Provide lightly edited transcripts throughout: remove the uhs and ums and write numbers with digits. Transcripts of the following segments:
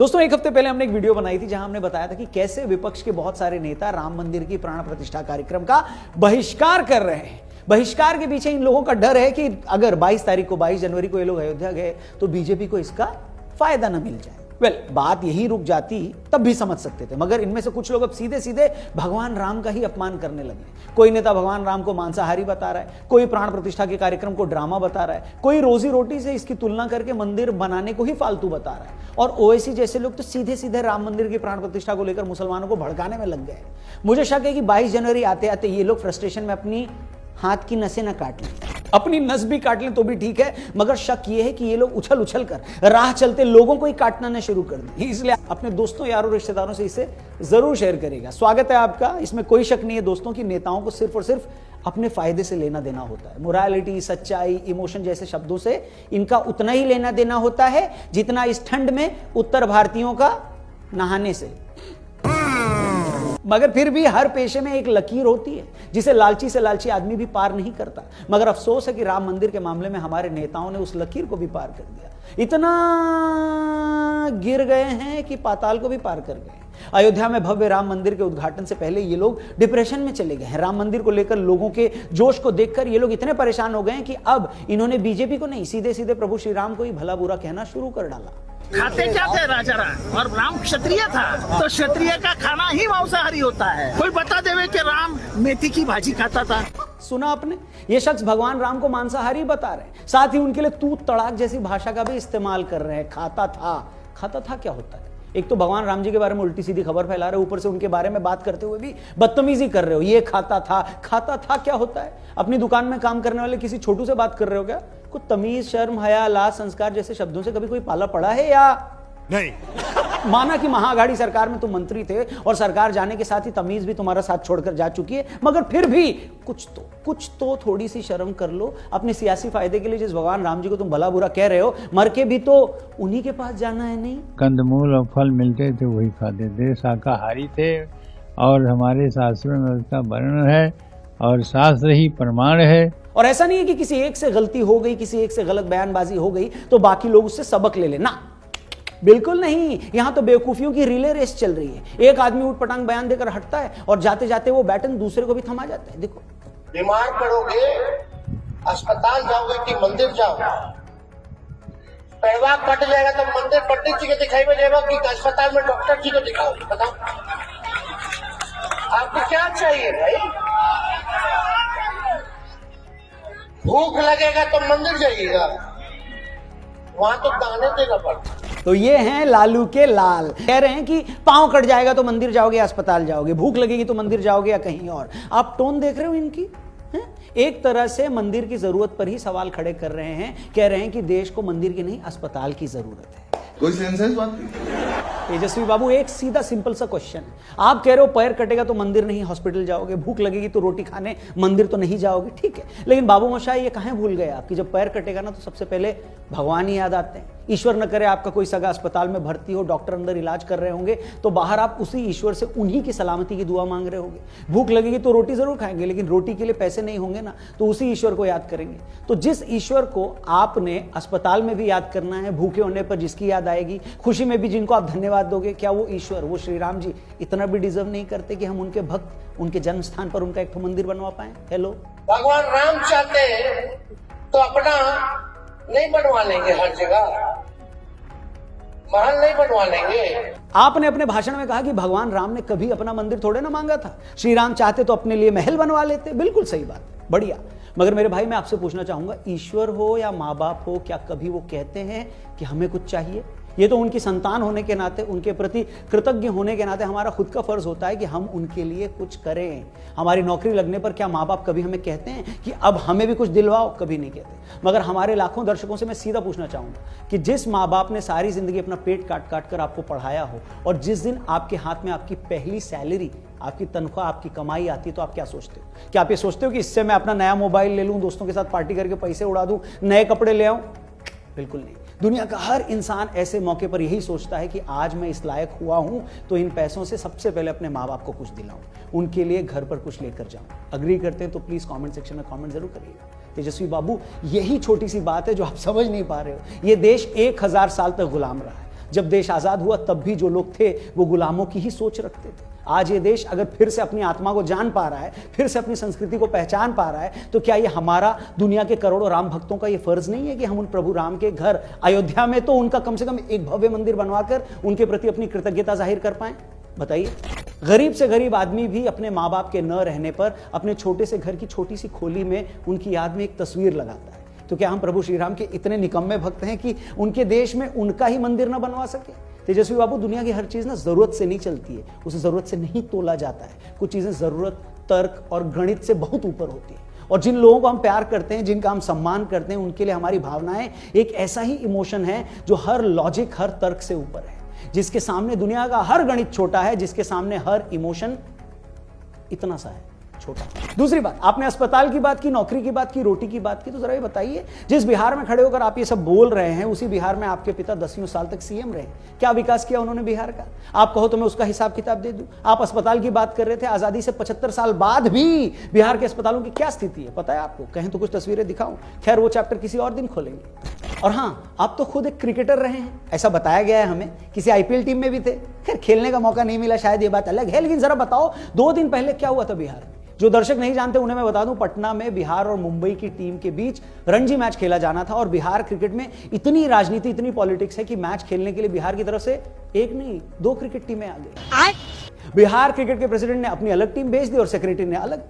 दोस्तों एक हफ्ते पहले हमने एक वीडियो बनाई थी जहां हमने बताया था कि कैसे विपक्ष के बहुत सारे नेता राम मंदिर की प्राण प्रतिष्ठा कार्यक्रम का बहिष्कार कर रहे हैं। बहिष्कार के पीछे इन लोगों का डर है कि अगर 22 तारीख को 22 जनवरी को ये लोग अयोध्या गए तो बीजेपी को इसका फायदा न मिल जाए। बात यही रुक जाती तब भी समझ सकते थे, मगर इनमें से कुछ लोग अब सीधे सीधे भगवान राम का ही अपमान करने लगे। कोई नेता भगवान राम को मांसाहारी बता रहा है, कोई प्राण प्रतिष्ठा के कार्यक्रम को ड्रामा बता रहा है, कोई रोजी रोटी से इसकी तुलना करके मंदिर बनाने को ही फालतू बता रहा है। और ओवैसी जैसे लोग तो सीधे सीधे राम मंदिर की प्राण प्रतिष्ठा को लेकर मुसलमानों को भड़काने में लग गए। मुझे शक है कि 22 जनवरी आते आते ये लोग फ्रस्ट्रेशन में अपनी हाथ की नसें न काट लें, अपनी नस भी काट लें तो भी ठीक है, मगर शक ये है कि ये लोग उछल उछल कर राह चलते लोगों को ही काटना न शुरू कर दें। इसलिए अपने दोस्तों यारों रिश्तेदारों से इसे जरूर शेयर करेगा। स्वागत है आपका। इसमें कोई शक नहीं है दोस्तों कि नेताओं को सिर्फ और सिर्फ अपने फायदे से लेना देना होता है। मोरालिटी, सच्चाई, इमोशन जैसे शब्दों से इनका उतना ही लेना देना होता है जितना इस ठंड में उत्तर भारतीयों का नहाने से। मगर फिर भी हर पेशे में एक लकीर होती है जिसे लालची से लालची आदमी भी पार नहीं करता। मगर अफसोस है कि राम मंदिर के मामले में हमारे नेताओं ने उस लकीर को भी पार कर दिया। इतना गिर गए हैं कि पाताल को भी पार कर गए। अयोध्या में भव्य राम मंदिर के उद्घाटन से पहले ये लोग डिप्रेशन में चले गए हैं। राम मंदिर को लेकर लोगों के जोश को देखकर ये लोग इतने परेशान हो गए हैं कि अब इन्होंने बीजेपी को नहीं, सीधे सीधे प्रभु श्री राम को ही भला बुरा कहना शुरू कर डाला। खाते क्या थे राजा राम, और राम क्षत्रिय था तो क्षत्रिय का खाना ही मांसाहारी होता है। कोई बता देवे कि राम मेथी की भाजी खाता था। सुना आपने? ये शख्स भगवान राम को मांसाहारी बता रहे हैं, साथ ही उनके लिए तू तड़ाक जैसी भाषा का भी इस्तेमाल कर रहे हैं। खाता था क्या होता है? एक तो भगवान राम जी के बारे में उल्टी सीधी खबर फैला रहे हो, ऊपर से उनके बारे में बात करते हुए भी बदतमीजी कर रहे हो। ये खाता था क्या होता है? अपनी दुकान में काम करने वाले किसी छोटू से बात कर रहे हो क्या? कुछ तमीज, शर्म, हया, लाज, संस्कार जैसे शब्दों से कभी कोई पाला पड़ा है या नहीं? माना कि महाअघाड़ी सरकार में तुम मंत्री थे और सरकार जाने के साथ ही तमीज भी तुम्हारा साथ छोड़कर जा चुकी है, मगर फिर भी कुछ तो थोड़ी सी शर्म कर लो अपने सियासी फायदे के लिए। जिस भगवान राम जी को तुम भला बुरा कह रहे हो, मर के भी तो उन्हीं के पास जाना है। नहीं, कंदमूल और फल मिलते थे वही खाते थे, शाकाहारी थे। और हमारे शास्त्रों में उसका वर्णन है और शास्त्र ही प्रमाण है। और ऐसा नहीं है कि किसी एक से गलती हो गई, किसी एक से गलत बयानबाजी हो गई तो बाकी लोग उससे सबक ले लेना, बिल्कुल नहीं। यहां तो बेवकूफियों की रिले रेस चल रही है। एक आदमी उठपटांग बयान देकर हटता है और जाते जाते वो बैटन दूसरे को भी थमा जाता है। देखो, बीमार पड़ोगे अस्पताल जाओगे कि मंदिर जाओगे? पैरवा कट जाएगा तो मंदिर पंडित जी को दिखाई में जाएगा कि अस्पताल में डॉक्टर जी को दिखाओगे? बताओ आपको क्या चाहिए भाई? भूख लगेगा तो मंदिर जाइएगा, वहां तो दाने देना पड़ता। तो ये हैं लालू के लाल। कह रहे हैं कि पांव कट जाएगा तो मंदिर जाओगे या अस्पताल जाओगे, भूख लगेगी तो मंदिर जाओगे या कहीं और। आप टोन देख रहे हो इनकी? एक तरह से मंदिर की जरूरत पर ही सवाल खड़े कर रहे हैं। कह रहे हैं कि देश को मंदिर की नहीं अस्पताल की जरूरत है। कोई सेंस है इस बात की? तेजस्वी बाबू, एक सीधा सिंपल सा क्वेश्चन है। आप कह रहे हो पैर कटेगा तो मंदिर नहीं हॉस्पिटल जाओगे, भूख लगेगी तो रोटी खाने मंदिर तो नहीं जाओगे, ठीक है। लेकिन बाबू मोशाई ये कहां भूल गए आप कि जब पैर कटेगा ना तो सबसे पहले भगवान ही याद आते हैं। ईश्वर न करे आपका कोई सगा अस्पताल में भर्ती हो, डॉक्टर अंदर इलाज कर रहे होंगे तो बाहर आप उसी ईश्वर से उन्हीं की सलामती की दुआ मांग रहे होंगे। भूख लगेगी तो रोटी जरूर खाएंगे, लेकिन रोटी के लिए पैसे नहीं होंगे ना, तो उसी ईश्वर को याद करेंगे। तो जिस ईश्वर को आपने अस्पताल में भी याद करना है, भूखे होने पर जिसकी याद आएगी, खुशी में भी जिनको आप धन्यवाद दोगे, क्या वो ईश्वर, वो श्री राम जी इतना भी डिजर्व नहीं करते कि हम उनके भक्त उनके जन्म स्थान पर उनका एक मंदिर बनवा पाए? हेलो, भगवान राम चाहते हैं तो अपना नहीं बनवा लेंगे, हर जगह महल नहीं बनवा लेंगे। आपने अपने भाषण में कहा कि भगवान राम ने कभी अपना मंदिर थोड़े ना मांगा था, श्री राम चाहते तो अपने लिए महल बनवा लेते। बिल्कुल सही बात, बढ़िया। मगर मेरे भाई, मैं आपसे पूछना चाहूंगा, ईश्वर हो या माँ बाप हो, क्या कभी वो कहते हैं कि हमें कुछ चाहिए? ये तो उनकी संतान होने के नाते, उनके प्रति कृतज्ञ होने के नाते हमारा खुद का फर्ज होता है कि हम उनके लिए कुछ करें। हमारी नौकरी लगने पर क्या माँ बाप कभी हमें कहते हैं कि अब हमें भी कुछ दिलवाओ? कभी नहीं कहते। मगर हमारे लाखों दर्शकों से मैं सीधा पूछना चाहूंगा कि जिस माँ बाप ने सारी जिंदगी अपना पेट काट काट कर आपको पढ़ाया हो और जिस दिन आपके हाथ में आपकी पहली सैलरी, आपकी तनख्वाह, आपकी कमाई आती है, तो आप क्या सोचते हो? क्या आप ये सोचते हो कि इससे मैं अपना नया मोबाइल ले लूं, दोस्तों के साथ पार्टी करके पैसे उड़ा दूं, नए कपड़े ले आऊं? बिल्कुल नहीं। दुनिया का हर इंसान ऐसे मौके पर यही सोचता है कि आज मैं इस लायक हुआ हूं तो इन पैसों से सबसे पहले अपने माँ बाप को कुछ दिलाऊं, उनके लिए घर पर कुछ लेकर जाऊं। अग्री करते हैं तो प्लीज कमेंट सेक्शन में कमेंट जरूर करिएगा। तेजस्वी बाबू, यही छोटी सी बात है जो आप समझ नहीं पा रहे हो। ये देश 1000 साल तक गुलाम रहा है। जब देश आजाद हुआ तब भी जो लोग थे वो गुलामों की ही सोच रखते थे। आज ये देश अगर फिर से अपनी आत्मा को जान पा रहा है, फिर से अपनी संस्कृति को पहचान पा रहा है, तो क्या ये हमारा, दुनिया के करोड़ों राम भक्तों का ये फर्ज नहीं है कि हम उन प्रभु राम के घर अयोध्या में तो उनका कम से कम एक भव्य मंदिर बनवाकर उनके प्रति अपनी कृतज्ञता जाहिर कर पाएं? बताइए। गरीब से गरीब आदमी भी अपने माँ बाप के न रहने पर अपने छोटे से घर की छोटी सी खोली में उनकी याद में एक तस्वीर लगाता है। तो क्या हम प्रभु श्री राम के इतने निकम्मे भक्त हैं कि उनके देश में उनका ही मंदिर न बनवा सके? तेजस्वी बाबू, दुनिया की हर चीज ना जरूरत से नहीं चलती है, उसे जरूरत से नहीं तोला जाता है। कुछ चीजें जरूरत, तर्क और गणित से बहुत ऊपर होती है। और जिन लोगों को हम प्यार करते हैं, जिनका हम सम्मान करते हैं, उनके लिए हमारी भावनाएं एक ऐसा ही इमोशन है जो हर लॉजिक, हर तर्क से ऊपर है, जिसके सामने दुनिया का हर गणित छोटा है, जिसके सामने हर इमोशन इतना सा है, छोटा। दूसरी बात, आपने अस्पताल की बात की, नौकरी की बात की, रोटी की बात की, तो जरा ये बताइए, जिस बिहार में खड़े होकर आप ये सब बोल रहे हैं, उसी बिहार में आपके पिता 10 साल तक सीएम रहे। क्या विकास किया उन्होंने बिहार का? आप कहो तो मैं उसका हिसाब किताब दे दूं। आप अस्पताल की बात कर रहे थे, आजादी से 75 साल बाद भी बिहार के अस्पतालों की क्या स्थिति है पता है आपको? कहें तो कुछ तस्वीरें दिखाऊं, खैर वो चैप्टर किसी और दिन खोलेंगे। और हाँ, आप तो खुद एक क्रिकेटर रहे हैं, ऐसा बताया गया है हमें, किसी आईपीएल टीम में भी थे। खैर खेलने का मौका नहीं मिला, शायद ये बात अलग है, लेकिन जरा बताओ 2 दिन पहले क्या हुआ था बिहार में? जो दर्शक नहीं जानते उन्हें मैं बता दूं, पटना में बिहार और मुंबई की टीम के बीच रणजी मैच खेला जाना था। और बिहार क्रिकेट में इतनी राजनीति, इतनी पॉलिटिक्स है कि मैच खेलने के लिए बिहार की तरफ से 1 नहीं 2 क्रिकेट टीमें आ गई। बिहार क्रिकेट के प्रेसिडेंट ने अपनी अलग टीम भेज दी और सेक्रेटरी ने अलग।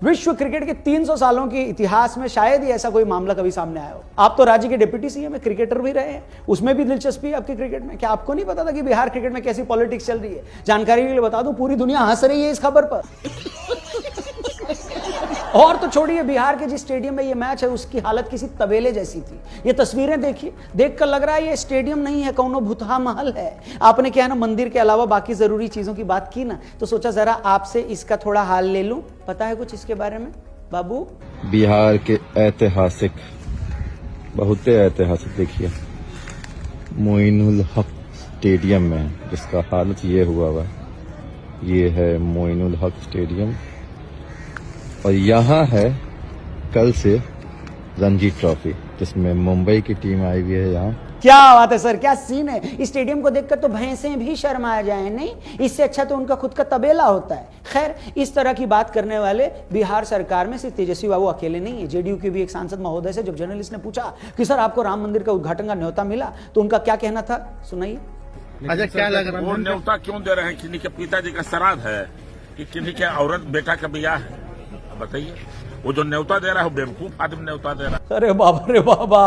विश्व क्रिकेट के 300 सालों के इतिहास में शायद ही ऐसा कोई मामला कभी सामने आया हो। आप तो राज्य के डिप्टी सीएम है, क्रिकेटर भी रहे हैं, उसमें भी दिलचस्पी है आपके क्रिकेट में। क्या आपको नहीं पता था कि बिहार क्रिकेट में कैसी पॉलिटिक्स चल रही है? जानकारी के लिए बता दूं, पूरी दुनिया हंस रही है इस खबर पर। और तो छोड़िए, बिहार के जिस स्टेडियम में ये मैच है उसकी हालत किसी तबेले जैसी थी। ये तस्वीरें देखिए, देखकर लग रहा है ये स्टेडियम नहीं है, कौनो भुतहा महल है। आपने क्या है ना, मंदिर के अलावा बाकी जरूरी चीजों की बात की ना, तो सोचा जरा आपसे इसका थोड़ा हाल ले लूं। पता है कुछ इसके बारे में बाबू? बिहार के ऐतिहासिक, बहुत ऐतिहासिक, देखिए मोइनुल हक स्टेडियम में जिसका हालत ये हुआ हुआ, ये है मोइनुल हक स्टेडियम। और यहाँ है कल से रणजी ट्रॉफी, जिसमें मुंबई की टीम आई हुई है यहाँ। क्या बात है सर, क्या सीन है। इस स्टेडियम को देखकर तो भैंसें भी शर्मा जाए, नहीं? इससे अच्छा तो उनका खुद का तबेला होता है। खैर, इस तरह की बात करने वाले बिहार सरकार में सिर्फ तेजस्वी बाबू अकेले नहीं है। जेडीयू के भी एक सांसद महोदय से जब जर्नलिस्ट ने पूछा कि सर आपको राम मंदिर का उद्घाटन का न्योता मिला, तो उनका क्या कहना था, सुनाइए। अच्छा, क्या लग रहा है? वो न्योता क्यों दे रहे हैं? किन्हीं के पिताजी का श्राद्ध है कि किन्हीं के औरत बेटा का ब्याह है? बताइए, वो जो न्योता दे रहा है वो बेवकूफ आदमी न्योता दे रहा है। अरे बाबा रे बाबा,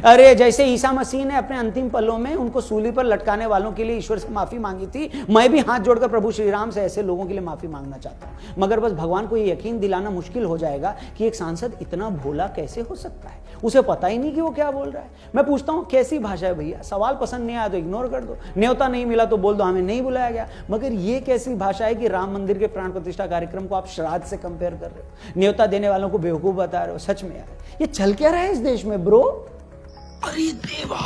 अरे जैसे ईसा मसीह ने अपने अंतिम पलों में उनको सूली पर लटकाने वालों के लिए ईश्वर से माफी मांगी थी, मैं भी हाथ जोड़कर प्रभु श्री राम से ऐसे लोगों के लिए माफी मांगना चाहता हूं। मगर बस भगवान को ये यकीन दिलाना मुश्किल हो जाएगा कि एक सांसद इतना भोला कैसे हो सकता है। उसे पता ही नहीं कि वो क्या बोल रहा है। मैं पूछता हूं, कैसी भाषा है भैया? सवाल पसंद नहीं आया तो इग्नोर कर दो, न्योता नहीं मिला तो बोल दो हमें नहीं बुलाया गया। मगर ये कैसी भाषा है कि राम मंदिर के प्राण प्रतिष्ठा कार्यक्रम को आप श्राद्ध से कंपेयर कर रहे हो, न्योता देने वालों को बेवकूफ बता रहे हो? सच में यार, ये चल क्या रहा है इस देश में ब्रो? अरे देवा।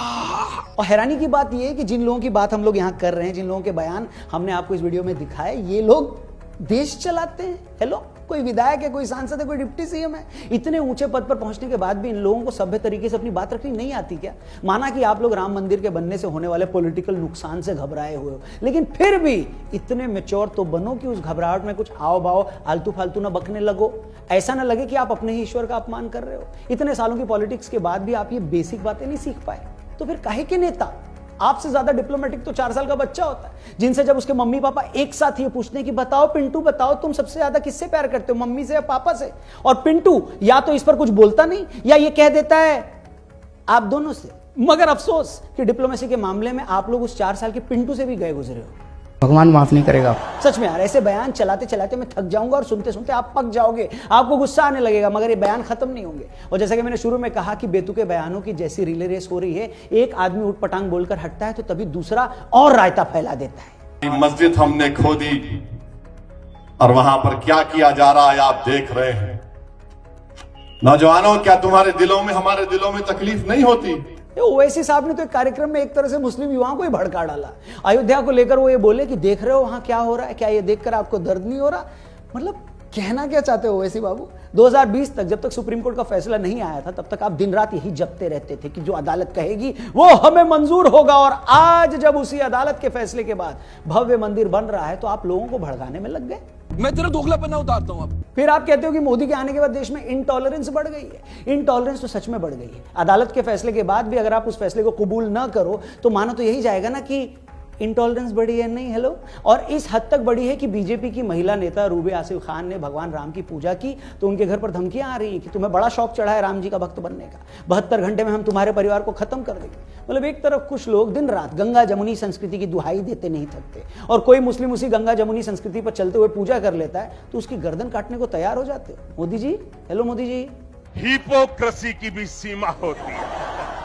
और हैरानी की बात यह है कि जिन लोगों की बात हम लोग यहां कर रहे हैं, जिन लोगों के बयान हमने आपको इस वीडियो में दिखाए, ये लोग देश चलाते हैं। हेलो, कोई विधायक है, कोई सांसद है, कोई डिप्टी सीएम है। इतने ऊंचे पद पर पहुंचने के बाद भी इन लोगों को सभ्य तरीके से अपनी बात रखनी नहीं आती क्या? माना कि आप लोग राम मंदिर के बनने से होने वाले पॉलिटिकल नुकसान से घबराए हुए हो, लेकिन फिर भी इतने मैच्योर तो बनो कि उस घबराहट में कुछ हाव भाव आलतू फालतू ना बकने लगो। ऐसा ना लगे कि आप अपने ही ईश्वर का अपमान कर रहे हो। इतने सालों की पॉलिटिक्स के बाद भी आप ये बेसिक बातें नहीं सीख पाए, तो फिर काहे के नेता? आपसे ज्यादा डिप्लोमेटिक तो 4 साल का बच्चा होता है, जिनसे जब उसके मम्मी पापा एक साथ ये पूछते हैं कि बताओ पिंटू, बताओ तुम सबसे ज्यादा किससे प्यार करते हो, मम्मी से या पापा से? और पिंटू या तो इस पर कुछ बोलता नहीं या ये कह देता है आप दोनों से। मगर अफसोस कि डिप्लोमेसी के मामले में आप लोग उस 4 साल के पिंटू से भी गए गुजरे हो। भगवान माफ नहीं करेगा। सच में यार, ऐसे बयान चलाते चलाते मैं थक जाऊंगा और सुनते सुनते आप पक जाओगे, आपको गुस्सा आने लगेगा, मगर ये बयान खत्म नहीं होंगे। और जैसा कि मैंने शुरू में कहा कि बेतुके बयानों की जैसी रिले रेस हो रही है, एक आदमी उठपटांग बोलकर हटता है तो तभी दूसरा और रायता फैला देता है। मस्जिद हमने खोदी और वहां पर क्या किया जा रहा है आप देख रहे हैं। नौजवानों, क्या तुम्हारे दिलों में, हमारे दिलों में तकलीफ नहीं होती? ओवैसी साहब ने तो एक कार्यक्रम में एक तरह से मुस्लिम युवाओं को ही भड़का डाला। अयोध्या को लेकर वो ये बोले कि देख रहे हो वहां क्या हो रहा है, क्या ये देखकर आपको दर्द नहीं हो रहा? मतलब कहना क्या चाहते हो वैसी बाबू? 2020 तक, जब तक सुप्रीम कोर्ट का फैसला नहीं आया था, तब तक आप दिन रात यही जपते रहते थे कि जो अदालत कहेगी वो हमें मंजूर होगा। और आज जब उसी अदालत के फैसले के बाद भव्य मंदिर बन रहा है तो आप लोगों को भड़काने में लग गए। मैं तेरा दोगलापना उतारता हूं अब। फिर आप कहते हो कि मोदी के आने के बाद देश में इंटॉलरेंस बढ़ गई है। इंटॉलरेंस तो सच में बढ़ गई है। अदालत के फैसले के बाद भी अगर आप उस फैसले को कबूल ना करो तो मानो तो यही जाएगा ना कि इंटॉलरेंस बढ़ी है। नहीं, हेलो। और इस हद तक बढ़ी है कि बीजेपी की महिला नेता रूबे आसिफ खान ने भगवान राम की पूजा की तो उनके घर पर धमकियां आ रही हैं कि तुम्हें बड़ा शौक चढ़ा है राम जी का भक्त बनने का, 72 घंटे में हम तुम्हारे परिवार को खत्म कर देंगे। मतलब एक तरफ कुछ लोग दिन रात गंगा जमुनी संस्कृति की दुहाई देते नहीं थकते, और कोई मुस्लिम उसी गंगा जमुनी संस्कृति पर चलते हुए पूजा कर लेता है तो उसकी गर्दन काटने को तैयार हो जाते हो। मोदी जी, हेलो मोदी जी। हिपोक्रेसी की भी सीमा होती है।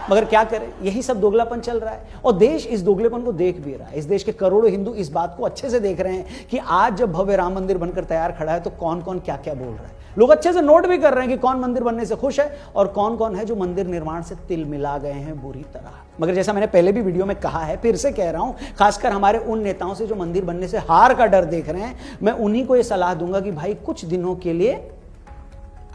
मगर क्या करें, यही सब दोगलापन चल रहा है और देश इस दोगलेपन को देख भी रहा है। इस देश के करोड़ों हिंदू इस बात को अच्छे से देख रहे हैं कि आज जब भव्य राम मंदिर बनकर तैयार खड़ा है तो कौन कौन क्या क्या बोल रहा है। लोग अच्छे से नोट भी कर रहे हैं कि कौन मंदिर बनने से खुश है और कौन कौन है जो मंदिर निर्माण से तिल मिला गए हैं बुरी तरह। मगर जैसा मैंने पहले भी वीडियो में कहा है, फिर से कह रहा हूं, खासकर हमारे उन नेताओं से जो मंदिर बनने से हार का डर देख रहे हैं, मैं उन्हीं को यह सलाह दूंगा कि भाई कुछ दिनों के लिए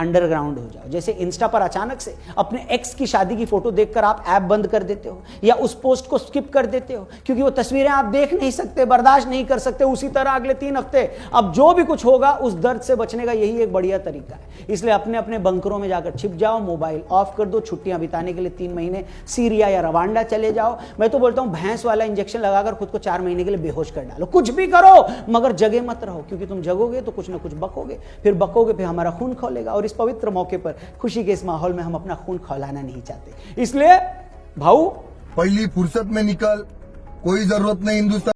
अंडरग्राउंड हो जाओ। जैसे इंस्टा पर अचानक से अपने एक्स की शादी की फोटो देखकर आप ऐप बंद कर देते हो या उस पोस्ट को स्किप कर देते हो क्योंकि वो तस्वीरें आप देख नहीं सकते, बर्दाश्त नहीं कर सकते। उसी तरह अगले 3 हफ्ते अब जो भी कुछ होगा उस दर्द से बचने का यही एक बढ़िया तरीका है। इसलिए अपने अपने बंकरों में जाकर छिप जाओ, मोबाइल ऑफ कर दो, छुट्टियां बिताने के लिए 3 महीने सीरिया या रवांडा चले जाओ। मैं तो बोलता हूं भैंस वाला इंजेक्शन लगाकर खुद को 4 महीने के लिए बेहोश कर डालो। कुछ भी करो मगर जगे मत रहो, क्योंकि तुम जगोगे तो कुछ ना कुछ बकोगे, फिर हमारा खून खौलेगा। और इस पवित्र मौके पर, खुशी के इस माहौल में हम अपना खून खौलाना नहीं चाहते। इसलिए भाऊ, पहली फुर्सत में निकल, कोई जरूरत नहीं हिंदुस्तान